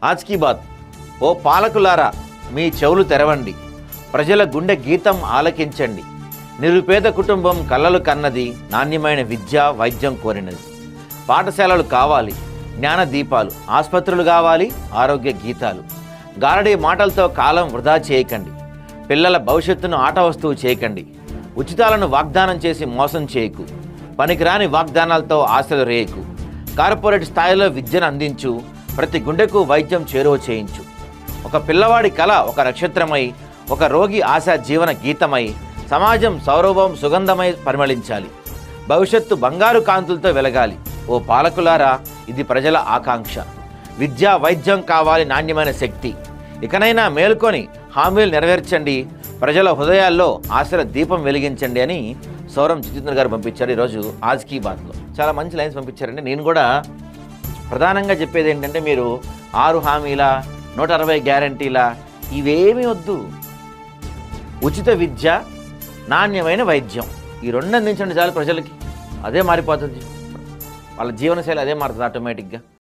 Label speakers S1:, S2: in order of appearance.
S1: ఆజ్ కీ బాత్. ఓ పాలకులారా, మీ చెవులు తెరవండి, ప్రజల గుండె గీతం ఆలకించండి. నిరుపేద కుటుంబం కలలు కన్నది, నాణ్యమైన విద్య వైద్యం కోరినది. పాఠశాలలు కావాలి, జ్ఞాన దీపాలు, ఆసుపత్రులు కావాలి, ఆరోగ్య గీతాలు. గారడీ మాటలతో కాలం వృధా చేయకండి, పిల్లల భవిష్యత్తును ఆట వస్తువు చేయకండి. ఉచితాలను వాగ్దానం చేసి మోసం చేయకు, పనికిరాని వాగ్దానాలతో ఆశలు రేయకు. కార్పొరేట్ స్థాయిలో విద్యను అందించు, ప్రతి గుండెకు వైద్యం చేరువ చేయించు. ఒక పిల్లవాడి కళ ఒక నక్షత్రమై, ఒక రోగి ఆశ జీవన గీతమై, సమాజం సౌరభం సుగంధమై పరిమళించాలి. భవిష్యత్తు బంగారు కాంతులతో వెలగాలి. ఓ పాలకులారా, ఇది ప్రజల ఆకాంక్ష. విద్యా వైద్యం కావాలి, నాణ్యమైన శక్తి. ఇకనైనా మేల్కొని హామీలు నెరవేర్చండి, ప్రజల హృదయాల్లో ఆశల దీపం వెలిగించండి అని సౌరం జితేంద్ర గారు పంపించారు ఈరోజు ఆజ్ కీ బాత్లో. చాలా మంచి లైన్స్ పంపించారండి. నేను కూడా ప్రధానంగా చెప్పేది ఏంటంటే, మీరు 6 హామీల 160 గ్యారంటీల ఇవేమీ వద్దు. ఉచిత విద్య, నాణ్యమైన వైద్యం, ఈ 2 అందించండి చాలు ప్రజలకి. అదే మారిపోతుంది, వాళ్ళ జీవనశైలి అదే మారుతుంది ఆటోమేటిక్గా.